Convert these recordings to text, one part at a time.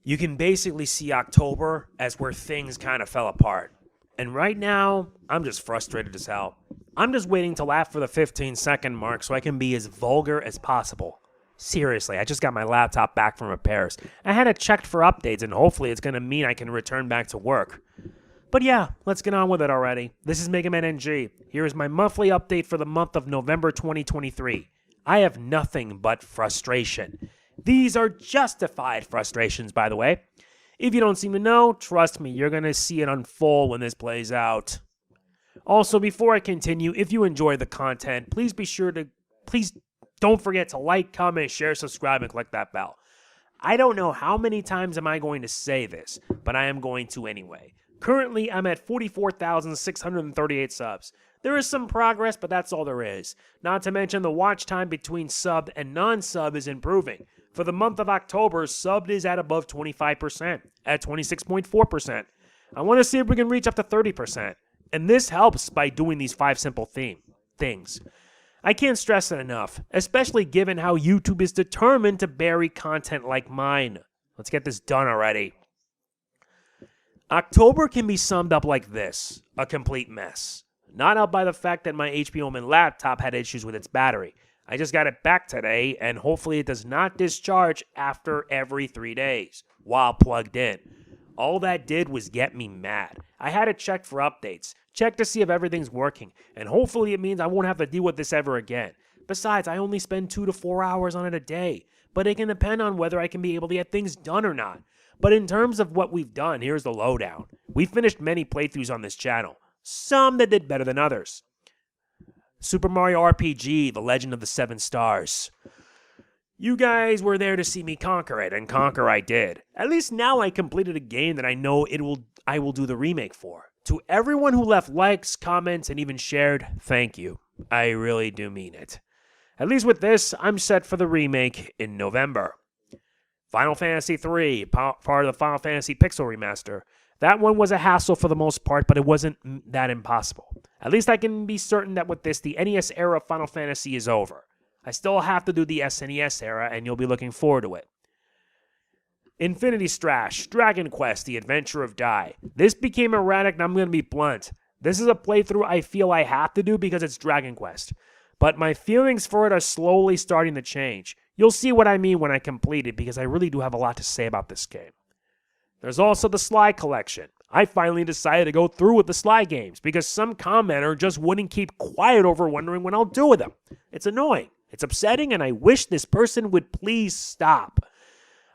You can basically see October as where things kind of fell apart. And right now, I'm just frustrated as hell. I'm just waiting till after the 15-second mark so I can be as vulgar as possible. Seriously, I just got my laptop back from repairs. I had it checked for updates, and hopefully it's going to mean I can return back to work. But yeah, let's get on with it already. This is Mega Man NG. Here is my monthly update for the month of November 2023. I have nothing but frustration. These are justified frustrations, by the way. If you don't seem to know, trust me, you're going to see it unfold when this plays out. Also, before I continue, if you enjoy the content, please don't forget to like, comment, share, subscribe, and click that bell. I don't know how many times am I going to say this, but I am going to anyway. Currently, I'm at 44,638 subs. There is some progress, but that's all there is. Not to mention the watch time between sub and non-sub is improving. For the month of October, subbed is at above 25%, at 26.4%. I want to see if we can reach up to 30%. And this helps by doing these 5 simple things. I can't stress it enough, especially given how YouTube is determined to bury content like mine. Let's get this done already. October can be summed up like this: a complete mess. Not helped by the fact that my HP Omen laptop had issues with its battery. I just got it back today, and hopefully it does not discharge after every 3 days while plugged in. All that did was get me mad. I had it checked for updates, check to see if everything's working, and hopefully it means I won't have to deal with this ever again. Besides, I only spend 2 to 4 hours on it a day, but it can depend on whether I can be able to get things done or not. But in terms of what we've done, here's the lowdown. We finished many playthroughs on this channel, some that did better than others. Super Mario RPG, The Legend of the Seven Stars. You guys were there to see me conquer it, and conquer I did. At least now I completed a game that I know I will do the remake for. To everyone who left likes, comments, and even shared, thank you. I really do mean it. At least with this, I'm set for the remake in November. Final Fantasy III, part of the Final Fantasy Pixel Remaster. That one was a hassle for the most part, but it wasn't that impossible. At least I can be certain that with this, the NES era of Final Fantasy is over. I still have to do the SNES era, and you'll be looking forward to it. Infinity Strash, Dragon Quest, The Adventure of Dai. This became erratic, and I'm going to be blunt. This is a playthrough I feel I have to do because it's Dragon Quest. But my feelings for it are slowly starting to change. You'll see what I mean when I complete it, because I really do have a lot to say about this game. There's also the Sly Collection. I finally decided to go through with the Sly games, because some commenter just wouldn't keep quiet over wondering when I'll do with them. It's annoying. It's upsetting, and I wish this person would please stop.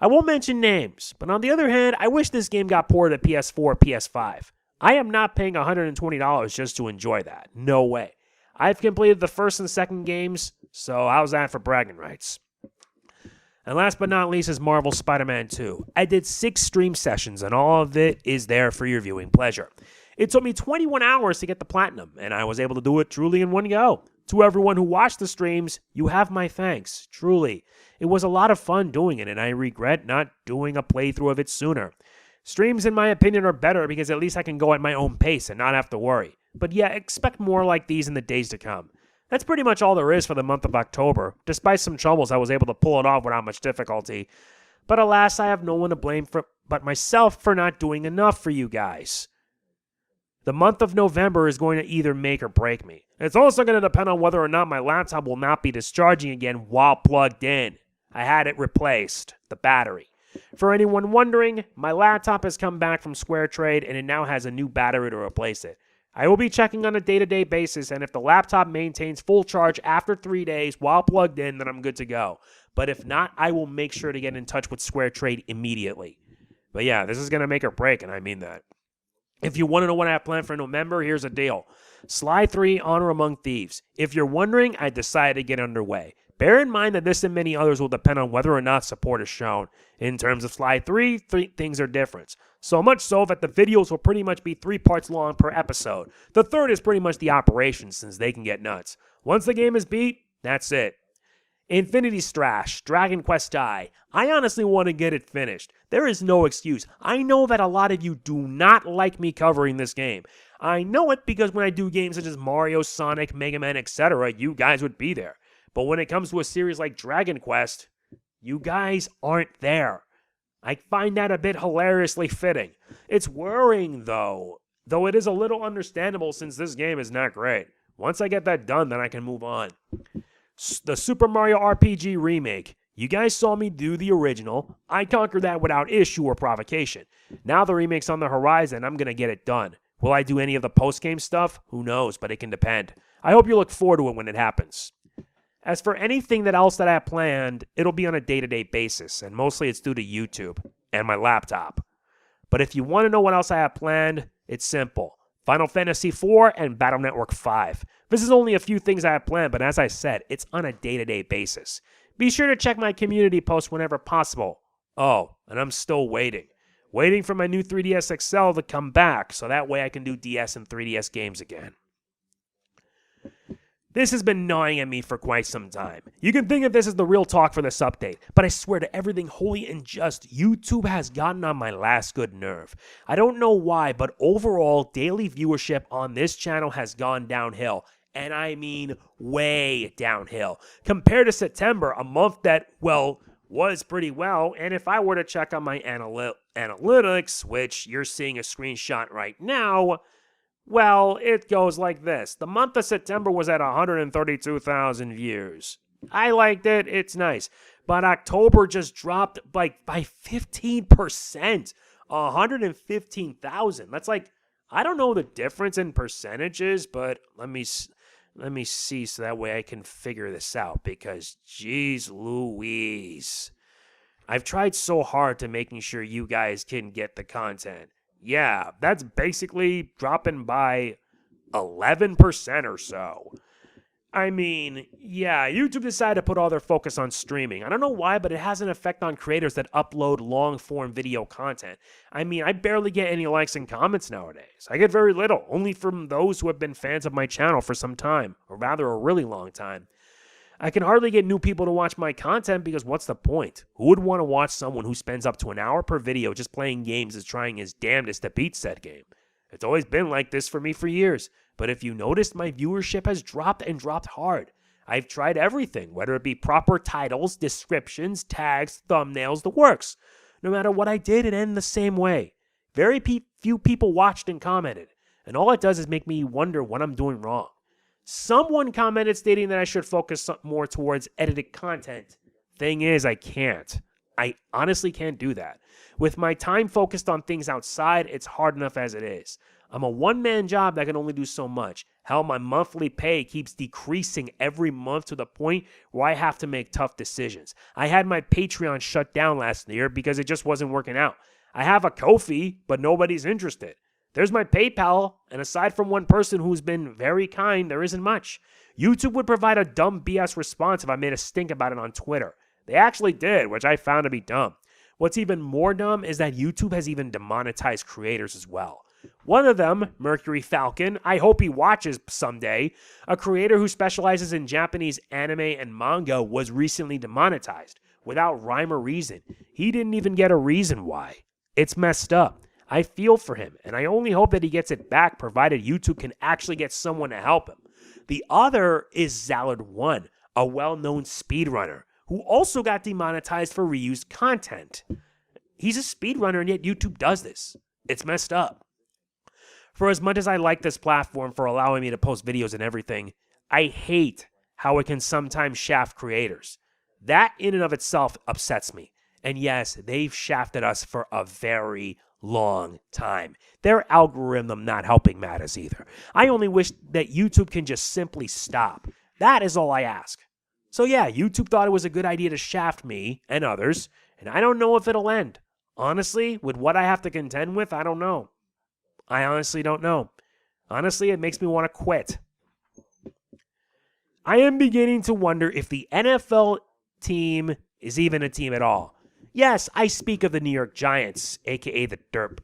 I won't mention names, but on the other hand, I wish this game got ported to PS4 or PS5. I am not paying $120 just to enjoy that. No way. I've completed the first and second games, so how's that for bragging rights? And last but not least is Marvel Spider-Man 2. I did 6 stream sessions, and all of it is there for your viewing pleasure. It took me 21 hours to get the platinum, and I was able to do it truly in one go. To everyone who watched the streams, you have my thanks, truly. It was a lot of fun doing it, and I regret not doing a playthrough of it sooner. Streams, in my opinion, are better because at least I can go at my own pace and not have to worry. But yeah, expect more like these in the days to come. That's pretty much all there is for the month of October. Despite some troubles, I was able to pull it off without much difficulty. But alas, I have no one to blame but myself for not doing enough for you guys. The month of November is going to either make or break me. It's also going to depend on whether or not my laptop will not be discharging again while plugged in. I had it replaced, the battery. For anyone wondering, my laptop has come back from Square Trade and it now has a new battery to replace it. I will be checking on a day-to-day basis, and if the laptop maintains full charge after 3 days while plugged in, then I'm good to go. But if not, I will make sure to get in touch with Square Trade immediately. But yeah, this is going to make or break, and I mean that. If you want to know what I have planned for November, here's a deal. Sly 3, Honor Among Thieves. If you're wondering, I decided to get underway. Bear in mind that this and many others will depend on whether or not support is shown. In terms of Sly 3, things are different. So much so that the videos will pretty much be 3 parts long per episode. The third is pretty much the operation, since they can get nuts. Once the game is beat, that's it. Infinity Strash, Dragon Quest Dai. I honestly want to get it finished. There is no excuse. I know that a lot of you do not like me covering this game. I know it because when I do games such as Mario, Sonic, Mega Man, etc., you guys would be there. But when it comes to a series like Dragon Quest, you guys aren't there. I find that a bit hilariously fitting. It's worrying, though it is a little understandable since this game is not great. Once I get that done, then I can move on. The Super Mario RPG remake. You guys saw me do the original. I conquered that without issue or provocation. Now the remake's on the horizon, I'm going to get it done. Will I do any of the post-game stuff? Who knows, but it can depend. I hope you look forward to it when it happens. As for anything else that I have planned, it'll be on a day-to-day basis, and mostly it's due to YouTube and my laptop. But if you want to know what else I have planned, it's simple. Final Fantasy IV and Battle Network 5. This is only a few things I have planned, but as I said, it's on a day-to-day basis. Be sure to check my community posts whenever possible. Oh, and I'm still waiting. Waiting for my new 3DS XL to come back, so that way I can do DS and 3DS games again. This has been gnawing at me for quite some time. You can think of this as the real talk for this update, but I swear to everything holy and just, YouTube has gotten on my last good nerve. I don't know why, but overall, daily viewership on this channel has gone downhill. And I mean way downhill. Compared to September, a month that, well, was pretty well, and if I were to check on my analytics, which you're seeing a screenshot right now, well, it goes like this. The month of September was at 132,000 views. I liked it. It's nice. But October just dropped by 15%. 115,000. That's like, I don't know the difference in percentages, but let me see so that way I can figure this out because, geez Louise. I've tried so hard to making sure you guys can get the content. Yeah, that's basically dropping by 11% or so. I mean, yeah, YouTube decided to put all their focus on streaming. I don't know why, but it has an effect on creators that upload long-form video content. I mean, I barely get any likes and comments nowadays. I get very little, only from those who have been fans of my channel for some time, or rather a really long time. I can hardly get new people to watch my content because what's the point? Who would want to watch someone who spends up to an hour per video just playing games and trying his damnedest to beat said game? It's always been like this for me for years, but if you noticed, my viewership has dropped and dropped hard. I've tried everything, whether it be proper titles, descriptions, tags, thumbnails, the works. No matter what I did, it ended the same way. Very few people watched and commented, and all it does is make me wonder what I'm doing wrong. Someone commented stating that I should focus more towards edited content. Thing is, I can't. I honestly can't do that. With my time focused on things outside, it's hard enough as it is. I'm a one-man job that can only do so much. Hell, my monthly pay keeps decreasing every month to the point where I have to make tough decisions. I had my Patreon shut down last year because it just wasn't working out. I have a Ko-fi, but nobody's interested. There's my PayPal, and aside from one person who's been very kind, there isn't much. YouTube would provide a dumb BS response if I made a stink about it on Twitter. They actually did, which I found to be dumb. What's even more dumb is that YouTube has even demonetized creators as well. One of them, Mercury Falcon, I hope he watches someday, a creator who specializes in Japanese anime and manga, was recently demonetized without rhyme or reason. He didn't even get a reason why. It's messed up. I feel for him, and I only hope that he gets it back provided YouTube can actually get someone to help him. The other is Zallard1, a well-known speedrunner, who also got demonetized for reused content. He's a speedrunner, and yet YouTube does this. It's messed up. For as much as I like this platform for allowing me to post videos and everything, I hate how it can sometimes shaft creators. That in and of itself upsets me. And yes, they've shafted us for a very long time. Their algorithm not helping matters either. I only wish that YouTube can just simply stop. That is all I ask. So yeah, YouTube thought it was a good idea to shaft me and others, and I don't know if it'll end. Honestly, with what I have to contend with, I don't know. I honestly don't know. Honestly, it makes me want to quit. I am beginning to wonder if the NFL team is even a team at all. Yes, I speak of the New York Giants, aka the Derp.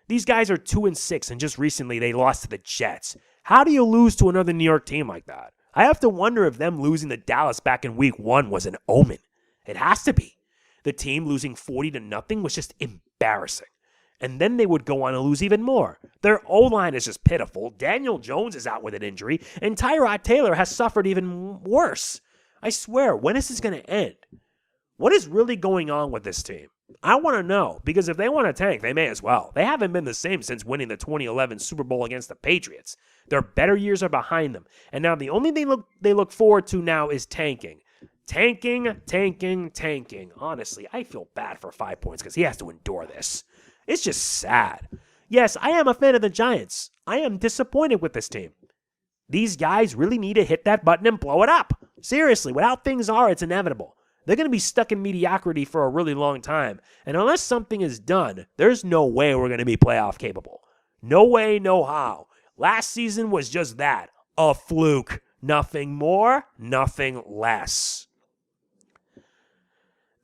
These guys are 2-6, and just recently they lost to the Jets. How do you lose to another New York team like that? I have to wonder if them losing to Dallas back in week 1 was an omen. It has to be. The team losing 40-0 was just embarrassing. And then they would go on to lose even more. Their O-line is just pitiful. Daniel Jones is out with an injury, and Tyrod Taylor has suffered even worse. I swear, when is this going to end? What is really going on with this team? I want to know, because if they want to tank, they may as well. They haven't been the same since winning the 2011 Super Bowl against the Patriots. Their better years are behind them, and now the only thing they look forward to now is tanking. Tanking. Honestly, I feel bad for 5 points because he has to endure this. It's just sad. Yes, I am a fan of the Giants. I am disappointed with this team. These guys really need to hit that button and blow it up. Seriously, with how things are, it's inevitable. They're going to be stuck in mediocrity for a really long time. And unless something is done, there's no way we're going to be playoff capable. No way, no how. Last season was just that. A fluke. Nothing more, nothing less.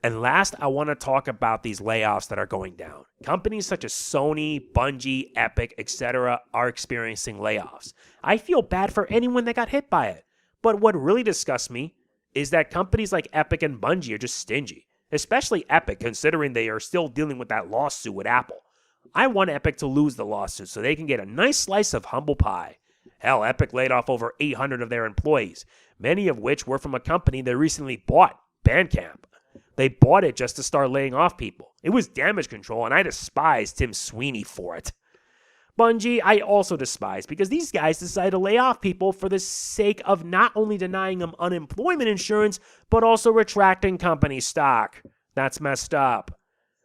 And last, I want to talk about these layoffs that are going down. Companies such as Sony, Bungie, Epic, etc. are experiencing layoffs. I feel bad for anyone that got hit by it. But what really disgusts me is that companies like Epic and Bungie are just stingy. Especially Epic, considering they are still dealing with that lawsuit with Apple. I want Epic to lose the lawsuit so they can get a nice slice of humble pie. Hell, Epic laid off over 800 of their employees, many of which were from a company they recently bought, Bandcamp. They bought it just to start laying off people. It was damage control, and I despise Tim Sweeney for it. Bungie, I also despise because these guys decided to lay off people for the sake of not only denying them unemployment insurance, but also retracting company stock. That's messed up.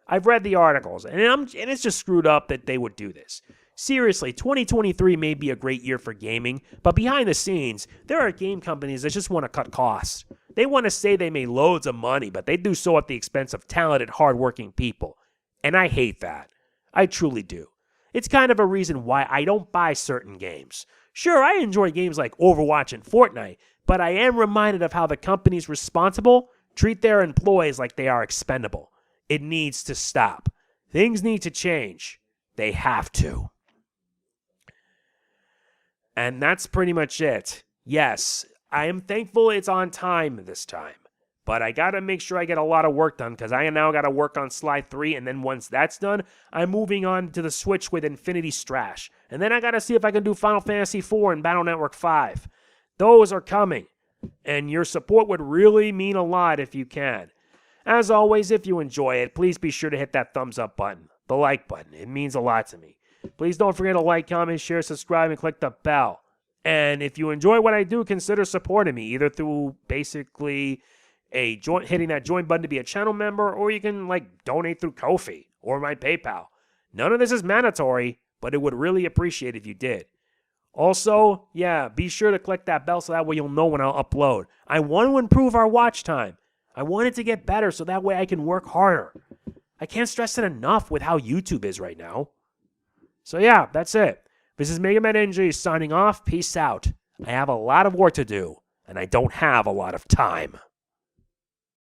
I've read the articles, and it's just screwed up that they would do this. Seriously, 2023 may be a great year for gaming, but behind the scenes, there are game companies that just want to cut costs. They want to say they made loads of money, but they do so at the expense of talented, hardworking people. And I hate that. I truly do. It's kind of a reason why I don't buy certain games. Sure, I enjoy games like Overwatch and Fortnite, but I am reminded of how the companies responsible treat their employees like they are expendable. It needs to stop. Things need to change. They have to. And that's pretty much it. Yes, I am thankful it's on time this time. But I got to make sure I get a lot of work done because I now got to work on Slide 3. And then once that's done, I'm moving on to the Switch with Infinity Strash. And then I got to see if I can do Final Fantasy IV and Battle Network 5. Those are coming. And your support would really mean a lot if you can. As always, if you enjoy it, please be sure to hit that thumbs up button, the like button. It means a lot to me. Please don't forget to like, comment, share, subscribe, and click the bell. And if you enjoy what I do, consider supporting me, either through basically hitting that join button to be a channel member, or you can donate through Ko-fi or my PayPal. None of this is mandatory, but it would really appreciate if you did. Also, be sure to click that bell so that way you'll know when I'll upload. I want to improve our watch time. I want it to get better so that way I can work harder. I can't stress it enough with how YouTube is right now. So that's it. This is Mega Man NG signing off. Peace out. I have a lot of work to do, and I don't have a lot of time.